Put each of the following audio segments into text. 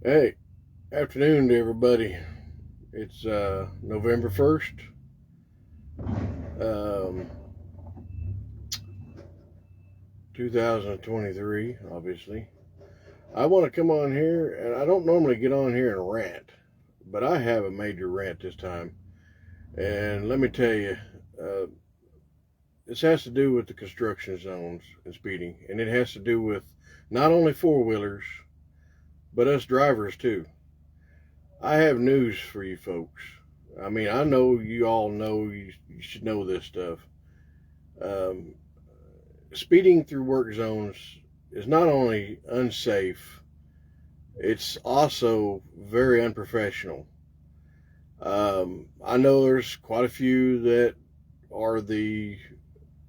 Hey, afternoon to everybody. It's November 1st, um, 2023, obviously. I want to come on here, and I don't normally get on here and rant, but I have a major rant this time. And let me tell you, uh, this has to do with the construction zones and speeding, and it has to do with not only four wheelers, but us drivers too. I have news for you folks. I mean, I know you all know you should know this stuff. Um, Speeding through work zones is not only unsafe, it's also very unprofessional. I know there's quite a few that are the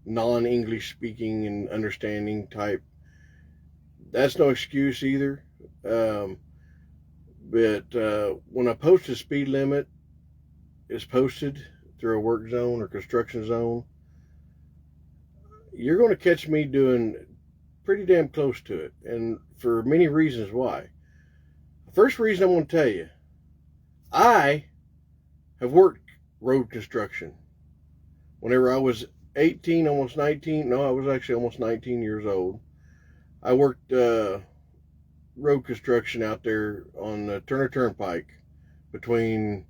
non English speaking and understanding type. That's no excuse either. Um, but when a posted speed limit is posted through a work zone or construction zone, you're going to catch me doing pretty damn close to it, and for many reasons why. The first reason I want to tell you, I have worked road construction. Whenever I was 18, almost 19, no, I was actually almost 19 years old. I worked road construction out there on the Turner Turnpike between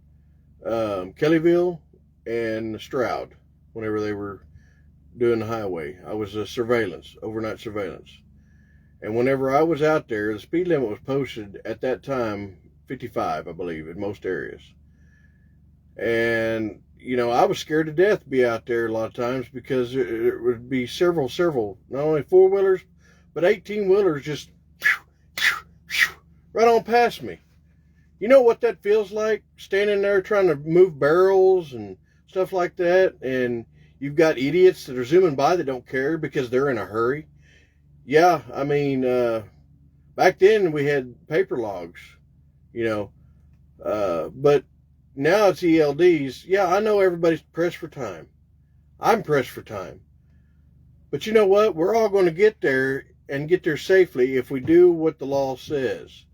Kellyville and Stroud. Whenever they were doing the highway, I was a surveillance, overnight surveillance. And whenever I was out there, the speed limit was posted at that time 55, I believe, in most areas. And, I was scared to death to be out there a lot of times because it would be several, not only four wheelers, but 18 wheelers just right on past me. You know what that feels like? Standing there trying to move barrels and stuff like that. And you've got idiots that are zooming by that don't care because they're in a hurry. Yeah, I mean, back then we had paper logs, but now it's ELDs. Yeah, I know everybody's pressed for time. I'm pressed for time. But you know what? We're all going to get there and get there safely if we do what the law says.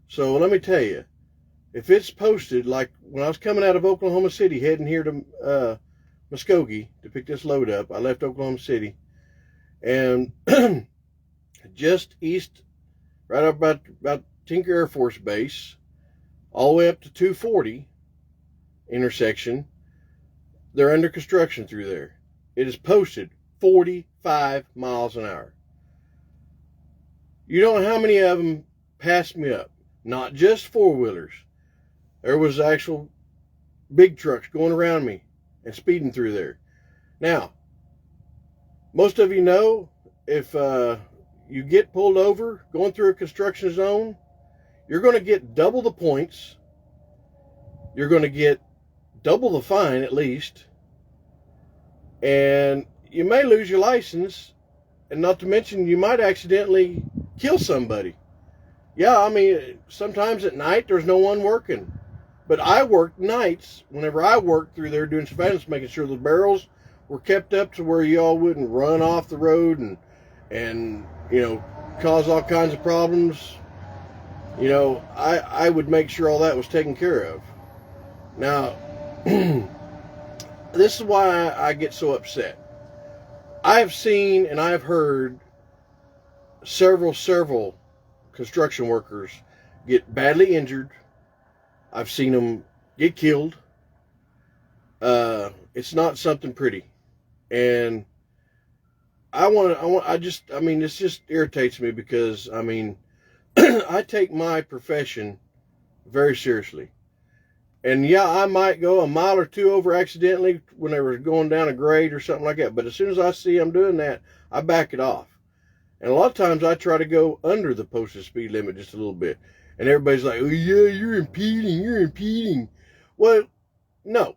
So let me tell you, if it's posted, like when I was coming out of Oklahoma City heading here to Muskogee to pick this load up, I left Oklahoma City, and just east, right up about Tinker Air Force Base, all the way up to 240 intersection, they're under construction through there. It is posted 45 miles an hour. You don't know how many of them passed me up. Not just four-wheelers. There was actual big trucks going around me and speeding through there. Now, most of you know, if you get pulled over going through a construction zone, you're going to get double the points. You're going to get double the fine at least. And you may lose your license. And not to mention, you might accidentally kill somebody. Yeah, I mean, sometimes at night there's no one working. But I worked nights whenever I worked through there doing surveillance, making sure the barrels were kept up to where y'all wouldn't run off the road and cause all kinds of problems. I would make sure all that was taken care of. Now, this is why I get so upset. I have seen and I have heard several construction workers get badly injured. I've seen them get killed. It's not something pretty. And this just irritates me because, I take my profession very seriously. And yeah, I might go a mile or two over accidentally when they were going down a grade or something like that. But as soon as I see them doing that, I back it off. And a lot of times I try to go under the posted speed limit just a little bit. And everybody's like, oh yeah, you're impeding. Well, no.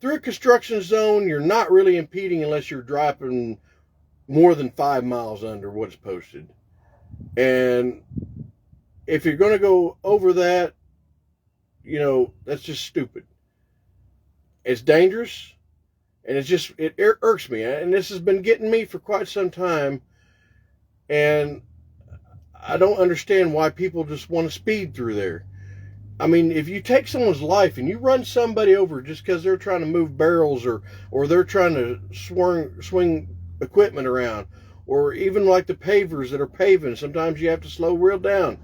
Through a construction zone, you're not really impeding unless you're driving more than 5 miles under what's posted. And if you're going to go over that, that's just stupid. It's dangerous, and it irks me. And this has been getting me for quite some time. And I don't understand why people just want to speed through there. I mean, if you take someone's life and you run somebody over just because they're trying to move barrels or they're trying to swing equipment around, or even like the pavers that are paving, sometimes you have to slow real down.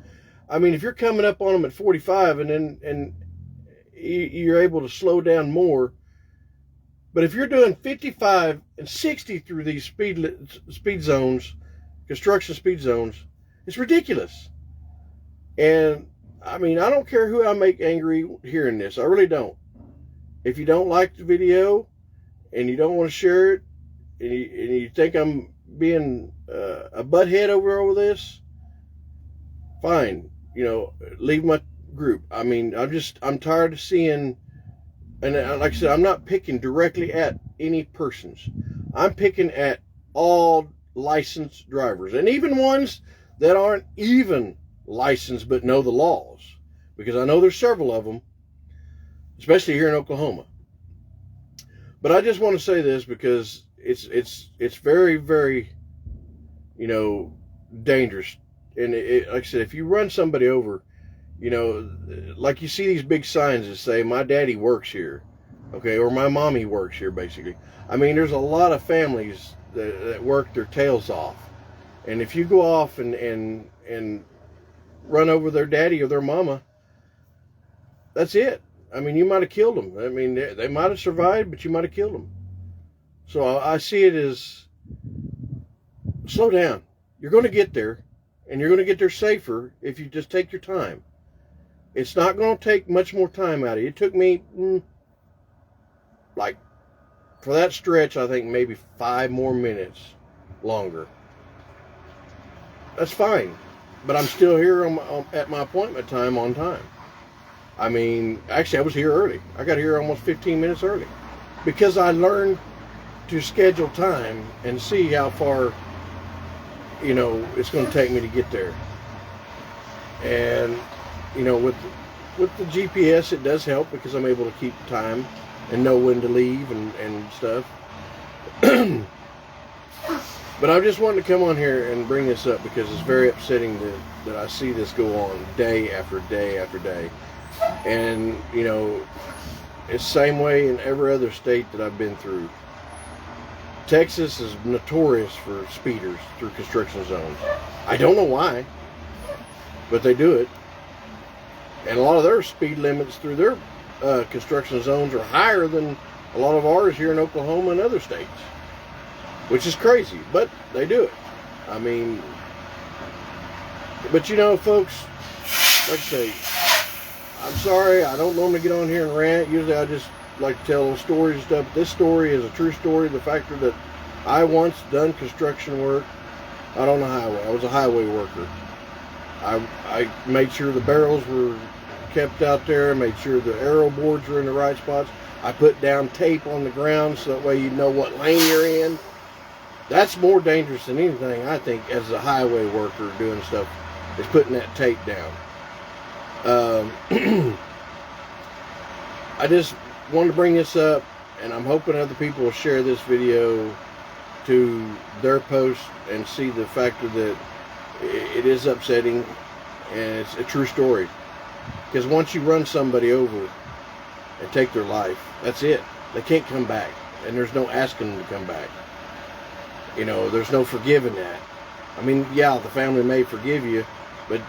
I mean, if you're coming up on them at 45 and you're able to slow down more, but if you're doing 55 and 60 through these speed zones, construction speed zones, it's ridiculous. And I mean, I don't care who I make angry hearing this. I really don't. If you don't like the video and you don't want to share it, and you think I'm being a butthead over this, fine. You know, leave my group. I mean, I'm tired of seeing, and like I said, I'm not picking directly at any persons. I'm picking at all licensed drivers, and even ones that aren't even licensed but know the laws, because I know there's several of them, especially here in Oklahoma. But I just want to say this because it's very, very, you know, dangerous. And like I said, if you run somebody over, you know, like you see these big signs that say, my daddy works here, okay, or my mommy works here, basically. I mean, there's a lot of families that work their tails off. And if you go off and run over their daddy or their mama, that's it. I mean, you might have killed them. I mean, they might have survived, but you might have killed them. So I see it as, slow down. You're going to get there, and you're going to get there safer if you just take your time. It's not going to take much more time out of you. It took me, like, for that stretch, I think maybe 5 more minutes longer. That's fine. But I'm still here at my appointment time on time. I mean, actually, I was here early. I got here almost 15 minutes early. Because I learned to schedule time and see how far, you know, it's going to take me to get there. And, you know, with the GPS, it does help because I'm able to keep time and know when to leave and stuff. But I just wanted to come on here and bring this up because it's very upsetting that I see this go on day after day after day. And, you know, it's the same way in every other state that I've been through. Texas is notorious for speeders through construction zones. I don't know why, but they do it. And a lot of their speed limits through their construction zones are higher than a lot of ours here in Oklahoma and other states. Which is crazy, but they do it. I mean, but you know, folks, like I say, I'm sorry, I don't normally get on here and rant. Usually I just like to tell stories and stuff. But this story is a true story. The factor that I once done construction work out on the highway. I was a highway worker. I made sure the barrels were kept out there, made sure the arrow boards were in the right spots. I put down tape on the ground so that way you know what lane you're in. That's more dangerous than anything, I think, as a highway worker doing stuff, is putting that tape down. I just wanted to bring this up, and I'm hoping other people will share this video to their post and see the factor that it is upsetting, and it's a true story. Because once you run somebody over and take their life, that's it. They can't come back, and there's no asking them to come back. You know, there's no forgiving that. I mean, yeah, the family may forgive you, but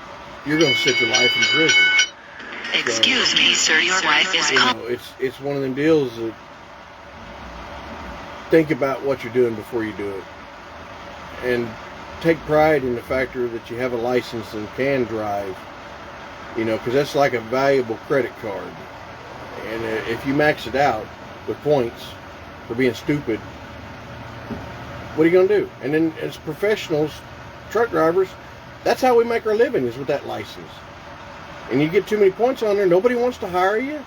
you're going to sit your life in prison. Excuse me, sir, your wife is calling. It's one of them deals that think about what you're doing before you do it. And take pride in the factor that you have a license and can drive. You know, because that's like a valuable credit card. And if you max it out with points for being stupid, what are you going to do? And then as professionals, truck drivers, that's how we make our living, is with that license. And you get too many points on there, nobody wants to hire you.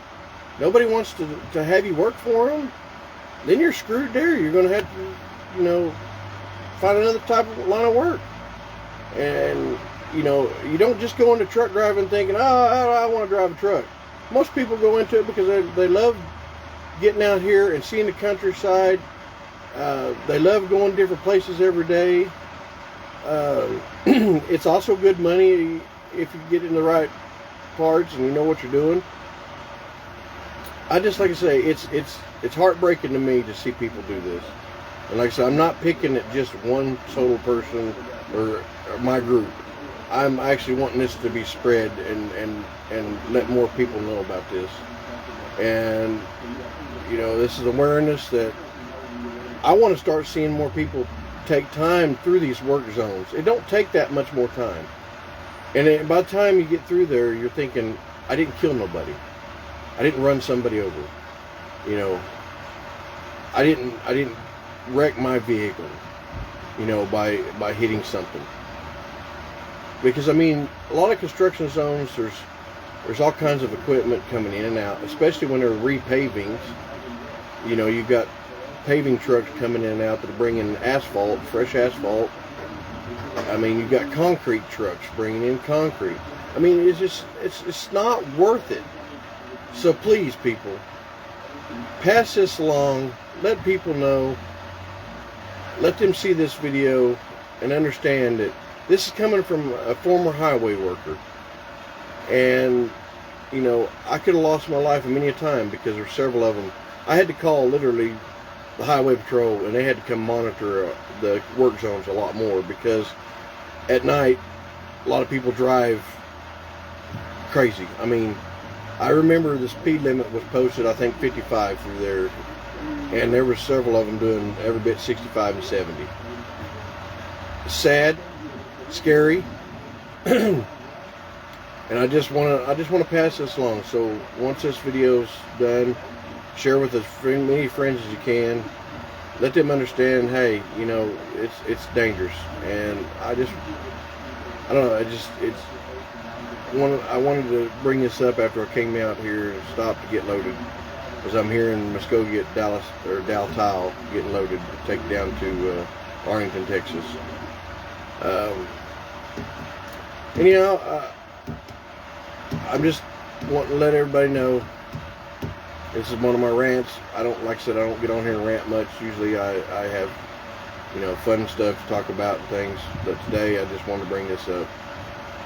Nobody wants to have you work for them. Then you're screwed there. You're going to have to, you know, find another type of line of work. And, you know, you don't just go into truck driving thinking, oh, I want to drive a truck. Most people go into it because they love getting out here and seeing the countryside. They love going to different places every day. It's also good money if you get in the right parts and you know what you're doing. I just, like I say, it's heartbreaking to me to see people do this. And like I said, I'm not picking at just one total person or my group. I'm actually wanting this to be spread and let more people know about this. And, you know, this is awareness that I want to start seeing more people take time through these work zones. It don't take that much more time. And by the time you get through there, you're thinking, I didn't kill nobody. I didn't run somebody over. You know, I didn't wreck my vehicle, you know, by hitting something. Because, I mean, a lot of construction zones, there's all kinds of equipment coming in and out, especially when they're repavings. You know, you've got paving trucks coming in and out that are bringing asphalt, fresh asphalt. I mean, you've got concrete trucks bringing in concrete. I mean, it's not worth it. So please, people, pass this along. Let people know. Let them see this video and understand that this is coming from a former highway worker. And, you know, I could have lost my life many a time because there's several of them. I had to call literally the highway patrol, and they had to come monitor the work zones a lot more, because at night a lot of people drive crazy. I mean, I remember the speed limit was posted, I think 55 through there, and there were several of them doing every bit 65 and 70. Sad, scary, and I just want to pass this along. So once this video's done, share with as many friends as you can. Let them understand, hey, you know, it's dangerous. And I don't know, I wanted to bring this up after I came out here and stopped to get loaded, because I'm here in Muskogee, Dallas, or Daltile, getting loaded to take down to Arlington, Texas. Anyhow, I'm just wanting to let everybody know this is one of my rants. Like I said, I don't get on here and rant much. Usually I have, you know, fun stuff to talk about and things. But today I just wanted to bring this up.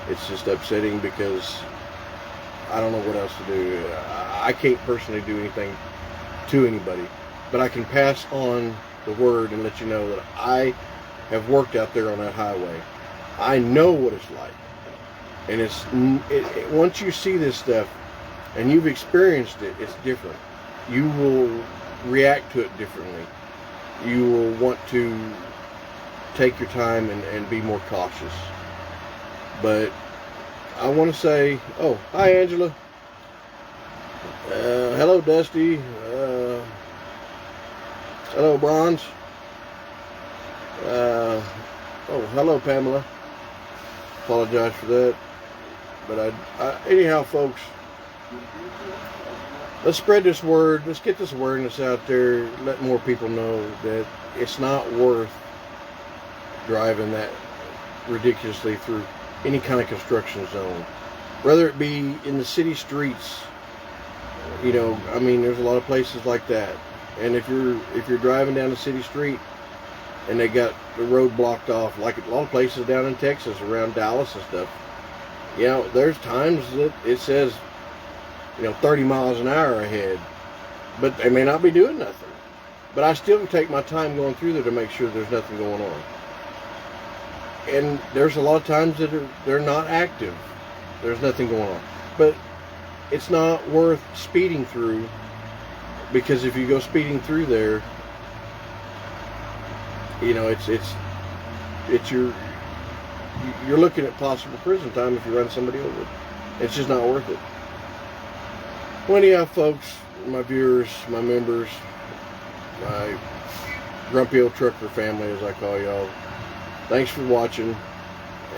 It's just upsetting because I don't know what else to do. I can't personally do anything to anybody, but I can pass on the word and let you know that I have worked out there on that highway. I know what it's like. And once you see this stuff and you've experienced it, it's different. You will react to it differently. You will want to take your time and be more cautious. But I want to say, oh, hi Angela. Hello Dusty. Hello Bronze. Oh, hello Pamela. Apologize for that. But anyhow, folks, let's spread this word. Let's get this awareness out there. Let more people know that it's not worth driving that ridiculously through any kind of construction zone, whether it be in the city streets. You know, I mean, there's a lot of places like that. And if you're driving down the city street and they got the road blocked off, like a lot of places down in Texas, around Dallas and stuff, you know, there's times that it says, you know, 30 miles an hour ahead, but they may not be doing nothing. But I still take my time going through there to make sure there's nothing going on. And there's a lot of times that they're not active. There's nothing going on. But it's not worth speeding through, because if you go speeding through there, you know, you're looking at possible prison time if you run somebody over. It's just not worth it. Well, anyhow, folks, my viewers, my members, my grumpy old trucker family, as I call y'all, thanks for watching,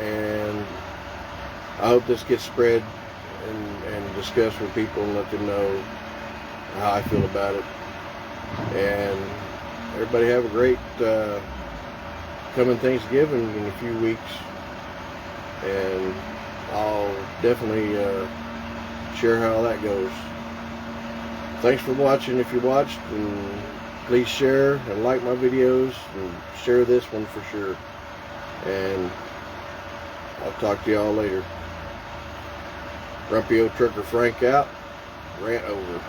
and I hope this gets spread and discussed with people and let them know how I feel about it. And everybody have a great coming Thanksgiving in a few weeks, and I'll definitely share how that goes. Thanks for watching if you watched, and please share and like my videos and share this one for sure. And I'll talk to y'all later. Grumpy old trucker Frank out. Rant over.